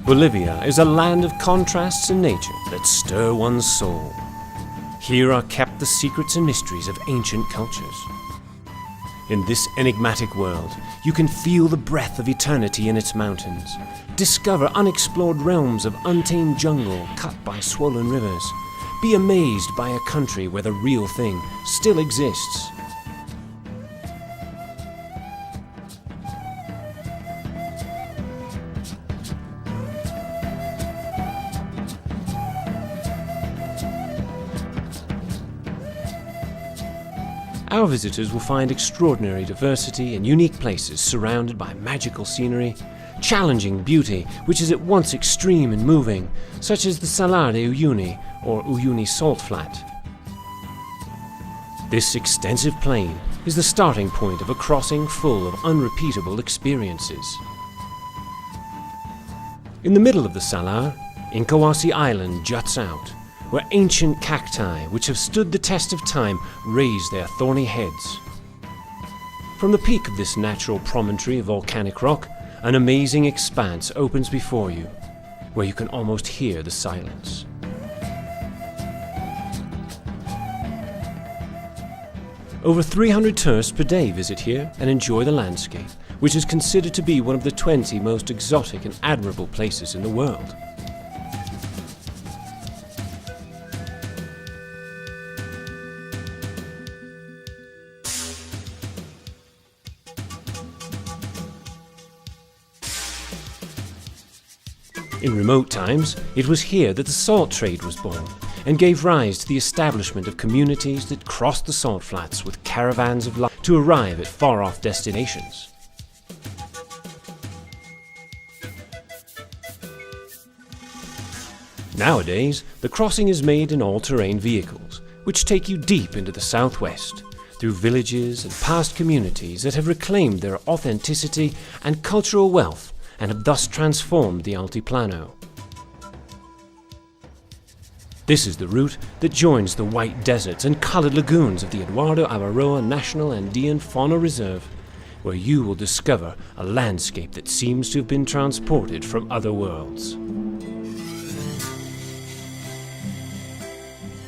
Bolivia is a land of contrasts in nature that stir one's soul. Here are kept the secrets and mysteries of ancient cultures. In this enigmatic world, you can feel the breath of eternity in its mountains, discover unexplored realms of untamed jungle cut by swollen rivers, be amazed by a country where the real thing still exists. Our visitors will find extraordinary diversity and unique places surrounded by magical scenery, challenging beauty which is at once extreme and moving, such as the Salar de Uyuni or Uyuni Salt Flat. This extensive plain is the starting point of a crossing full of unrepeatable experiences. In the middle of the Salar, Incahuasi Island juts out, where ancient cacti, which have stood the test of time, raise their thorny heads. From the peak of this natural promontory of volcanic rock, an amazing expanse opens before you, where you can almost hear the silence. Over 300 tourists per day visit here and enjoy the landscape, which is considered to be one of the 20 most exotic and admirable places in the world. In remote times, it was here that the salt trade was born and gave rise to the establishment of communities that crossed the salt flats with caravans of life to arrive at far-off destinations. Nowadays, the crossing is made in all-terrain vehicles, which take you deep into the southwest, through villages and past communities that have reclaimed their authenticity and cultural wealth and have thus transformed the Altiplano. This is the route that joins the white deserts and colored lagoons of the Eduardo Avaroa National Andean Fauna Reserve, where you will discover a landscape that seems to have been transported from other worlds.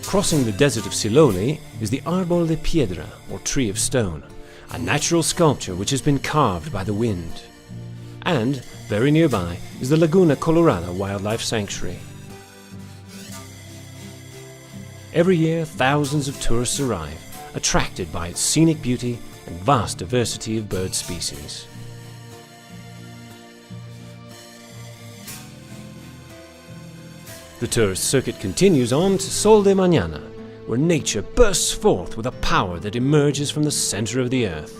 Crossing the desert of Siloli is the Árbol de Piedra, or Tree of Stone, a natural sculpture which has been carved by the wind. And, very nearby, is the Laguna Colorada Wildlife Sanctuary. Every year, thousands of tourists arrive, attracted by its scenic beauty and vast diversity of bird species. The tourist circuit continues on to Sol de Mañana, where nature bursts forth with a power that emerges from the center of the earth.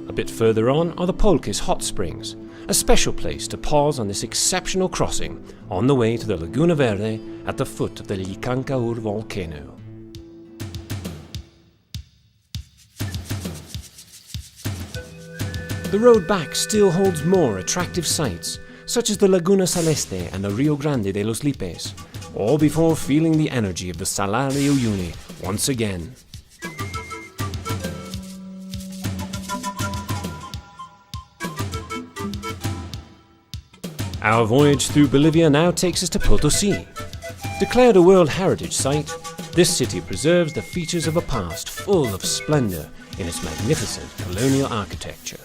A bit further on are the Polques Hot Springs, a special place to pause on this exceptional crossing on the way to the Laguna Verde at the foot of the Licancaur volcano. The road back still holds more attractive sights, such as the Laguna Celeste and the Rio Grande de los Lipes, all before feeling the energy of the Salar de Uyuni once again. Our voyage through Bolivia now takes us to Potosí. Declared a World Heritage Site, this city preserves the features of a past full of splendor in its magnificent colonial architecture.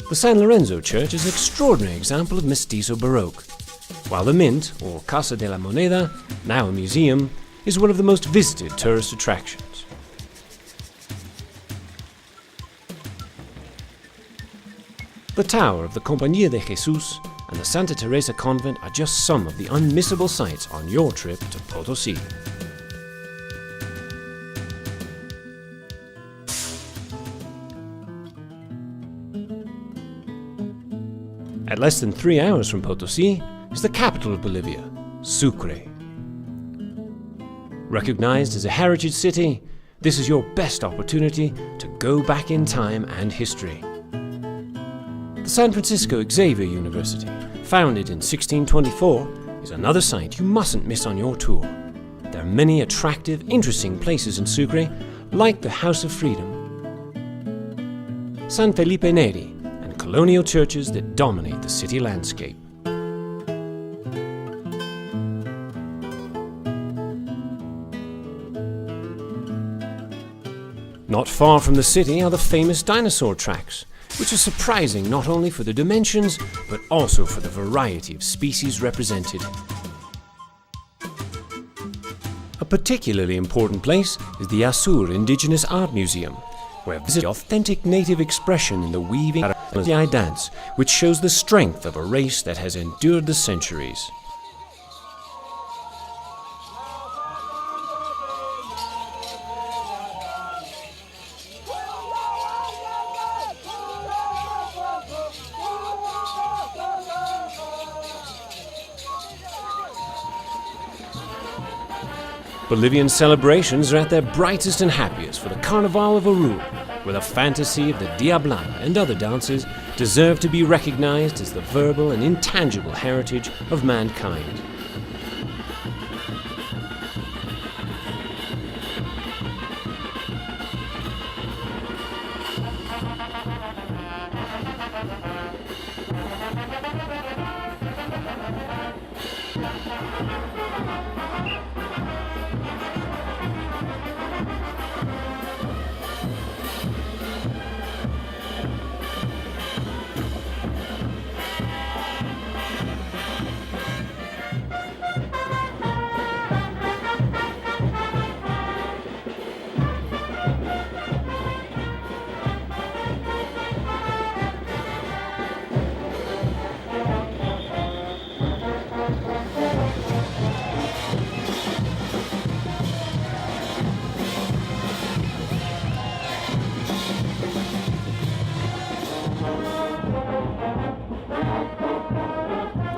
The San Lorenzo Church is an extraordinary example of Mestizo Baroque, while the Mint, or Casa de la Moneda, now a museum, is one of the most visited tourist attractions. The Tower of the Compañía de Jesús and the Santa Teresa Convent are just some of the unmissable sights on your trip to Potosí. At less than 3 hours from Potosí is the capital of Bolivia, Sucre. Recognized as a heritage city, this is your best opportunity to go back in time and history. The San Francisco Xavier University, founded in 1624, is another site you mustn't miss on your tour. There are many attractive, interesting places in Sucre, like the House of Freedom, San Felipe Neri, and colonial churches that dominate the city landscape. Not far from the city are the famous dinosaur tracks, which are surprising not only for the dimensions, but also for the variety of species represented. A particularly important place is the Asur Indigenous Art Museum, where visit authentic native expression in the weaving of the dance, which shows the strength of a race that has endured the centuries. Bolivian celebrations are at their brightest and happiest for the Carnival of Oruro, where the fantasy of the Dia Blanda and other dances deserve to be recognized as the verbal and intangible heritage of mankind.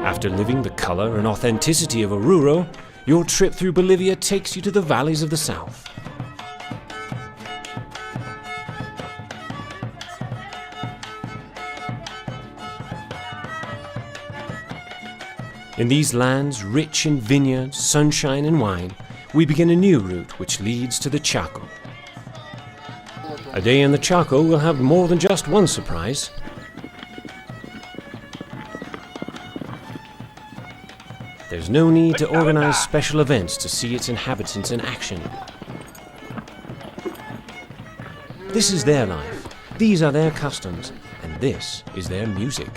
After living the color and authenticity of Oruro, your trip through Bolivia takes you to the valleys of the south. In these lands, rich in vineyards, sunshine and wine, we begin a new route which leads to the Chaco. A day in the Chaco will have more than just one surprise. There's no need to organize special events to see its inhabitants in action. This is their life, these are their customs, and this is their music.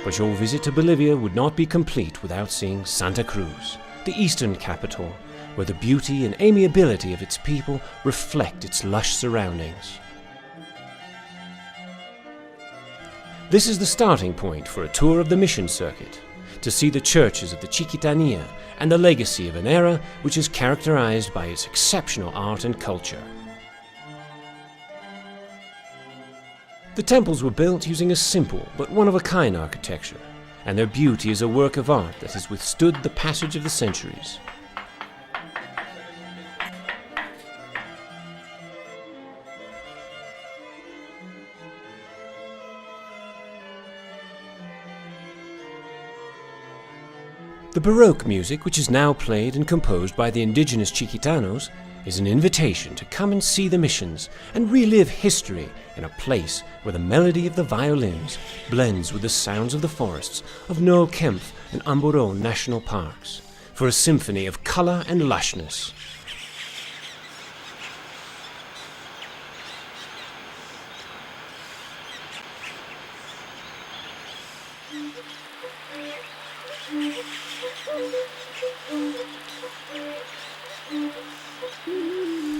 But your visit to Bolivia would not be complete without seeing Santa Cruz, the eastern capital, where the beauty and amiability of its people reflect its lush surroundings. This is the starting point for a tour of the mission circuit, to see the churches of the Chiquitanía and the legacy of an era which is characterized by its exceptional art and culture. The temples were built using a simple but one-of-a-kind architecture, and their beauty is a work of art that has withstood the passage of the centuries. The Baroque music, which is now played and composed by the indigenous Chiquitanos, is an invitation to come and see the missions and relive history in a place where the melody of the violins blends with the sounds of the forests of Noel Kempf and Amburó national parks, for a symphony of color and lushness.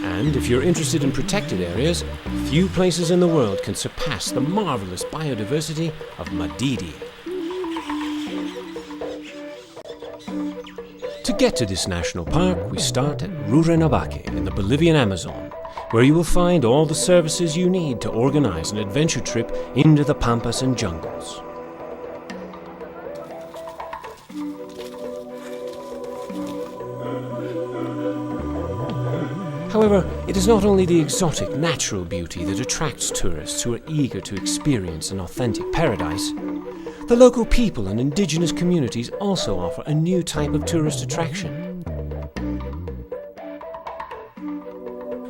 And if you're interested in protected areas, few places in the world can surpass the marvelous biodiversity of Madidi. To get to this national park, we start at Rurrenabaque in the Bolivian Amazon, where you will find all the services you need to organize an adventure trip into the pampas and jungles. However, it is not only the exotic natural beauty that attracts tourists who are eager to experience an authentic paradise. The local people and indigenous communities also offer a new type of tourist attraction.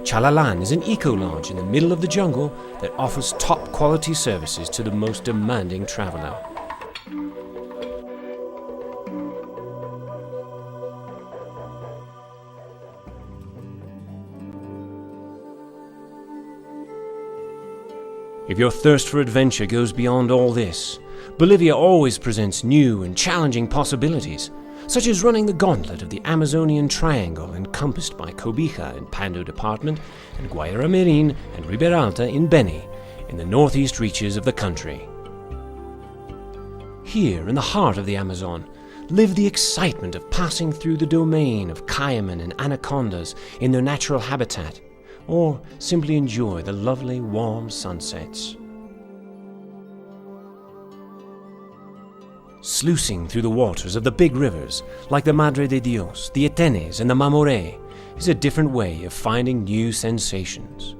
Chalalan is an eco-lodge in the middle of the jungle that offers top-quality services to the most demanding traveler. If your thirst for adventure goes beyond all this, Bolivia always presents new and challenging possibilities, such as running the gauntlet of the Amazonian Triangle encompassed by Cobija in Pando Department and Guayra Mirin and Riberalta in Beni, in the northeast reaches of the country. Here, in the heart of the Amazon, live the excitement of passing through the domain of caiman and anacondas in their natural habitat, or simply enjoy the lovely warm sunsets. Sluicing through the waters of the big rivers, like the Madre de Dios, the Etenes, and the Mamoré, is a different way of finding new sensations.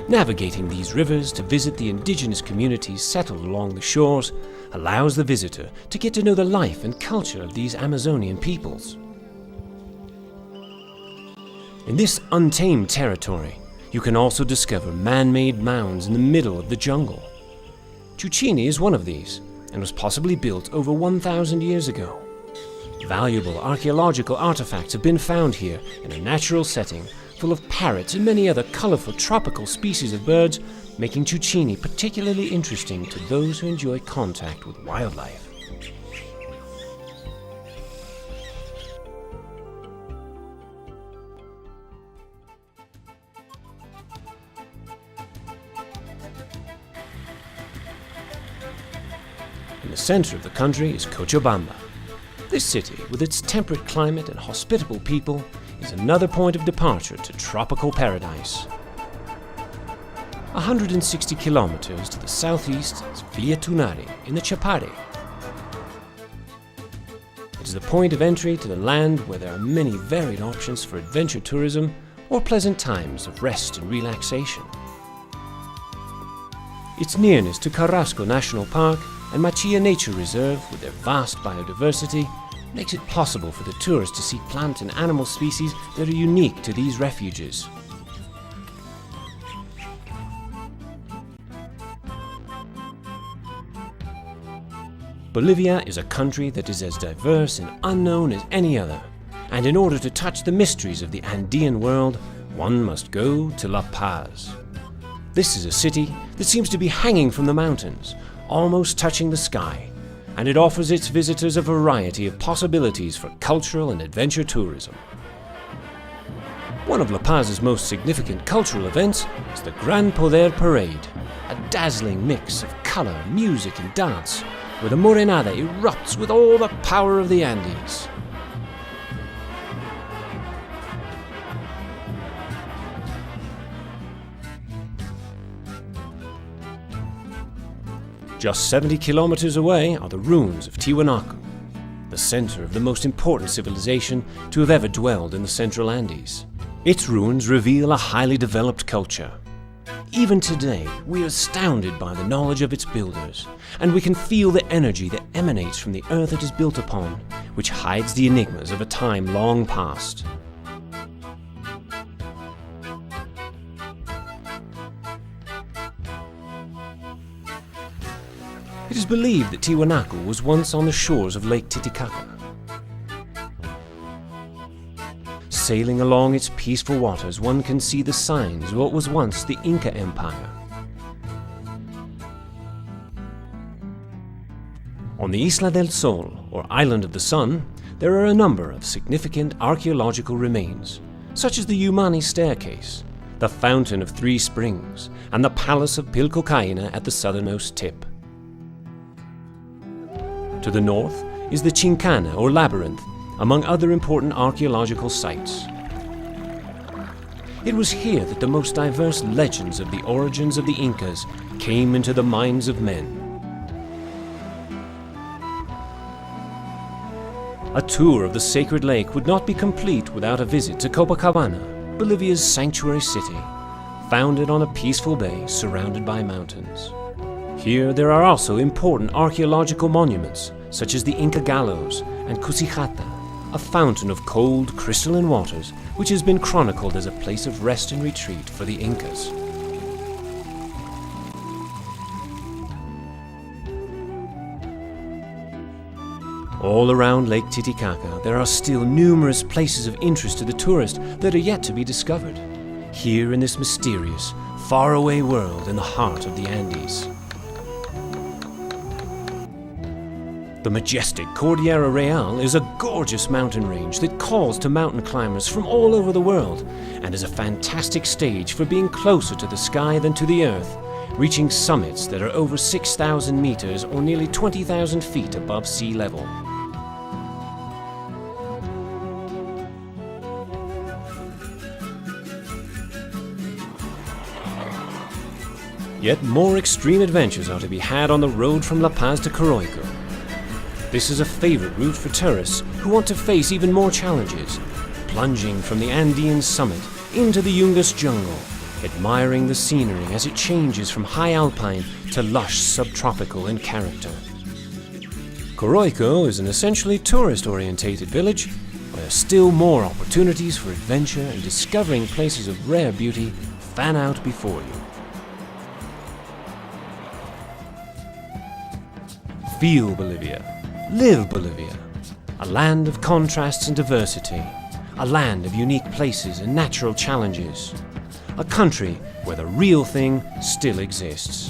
Navigating these rivers to visit the indigenous communities settled along the shores allows the visitor to get to know the life and culture of these Amazonian peoples. In this untamed territory, you can also discover man-made mounds in the middle of the jungle. Chuchini is one of these, and was possibly built over 1,000 years ago. Valuable archaeological artifacts have been found here in a natural setting full of parrots and many other colorful tropical species of birds, making Chuchini particularly interesting to those who enjoy contact with wildlife. In the center of the country is Cochabamba. This city, with its temperate climate and hospitable people, is another point of departure to tropical paradise. 160 kilometers to the southeast is Villa Tunari in the Chapare. It is the point of entry to the land where there are many varied options for adventure tourism or pleasant times of rest and relaxation. Its nearness to Carrasco National Park and Machia Nature Reserve, with their vast biodiversity, makes it possible for the tourist to see plant and animal species that are unique to these refuges. Bolivia is a country that is as diverse and unknown as any other, and in order to touch the mysteries of the Andean world, one must go to La Paz. This is a city that seems to be hanging from the mountains, almost touching the sky, and it offers its visitors a variety of possibilities for cultural and adventure tourism. One of La Paz's most significant cultural events is the Gran Poder Parade, a dazzling mix of color, music and dance, where the Morenada erupts with all the power of the Andes. Just 70 kilometers away are the ruins of Tiwanaku, the center of the most important civilization to have ever dwelled in the Central Andes. Its ruins reveal a highly developed culture. Even today, we are astounded by the knowledge of its builders, and we can feel the energy that emanates from the earth it is built upon, which hides the enigmas of a time long past. It is believed that Tiwanaku was once on the shores of Lake Titicaca. Sailing along its peaceful waters, one can see the signs of what was once the Inca Empire. On the Isla del Sol, or Island of the Sun, there are a number of significant archaeological remains, such as the Umani Staircase, the Fountain of Three Springs, and the Palace of Pilcocaina at the southernmost tip. To the north is the Chincana, or Labyrinth, among other important archaeological sites. It was here that the most diverse legends of the origins of the Incas came into the minds of men. A tour of the sacred lake would not be complete without a visit to Copacabana, Bolivia's sanctuary city, founded on a peaceful bay surrounded by mountains. Here there are also important archaeological monuments, such as the Inca Gallows and Cusijata, a fountain of cold, crystalline waters which has been chronicled as a place of rest and retreat for the Incas. All around Lake Titicaca, there are still numerous places of interest to the tourist that are yet to be discovered, here in this mysterious, faraway world in the heart of the Andes. The majestic Cordillera Real is a gorgeous mountain range that calls to mountain climbers from all over the world and is a fantastic stage for being closer to the sky than to the earth, reaching summits that are over 6,000 meters or nearly 20,000 feet above sea level. Yet more extreme adventures are to be had on the road from La Paz to Coroico. This is a favorite route for tourists who want to face even more challenges, plunging from the Andean summit into the Yungas jungle, admiring the scenery as it changes from high alpine to lush subtropical in character. Coroico is an essentially tourist-orientated village where still more opportunities for adventure and discovering places of rare beauty fan out before you. Feel Bolivia. Live Bolivia. A land of contrasts and diversity. A land of unique places and natural challenges. A country where the real thing still exists.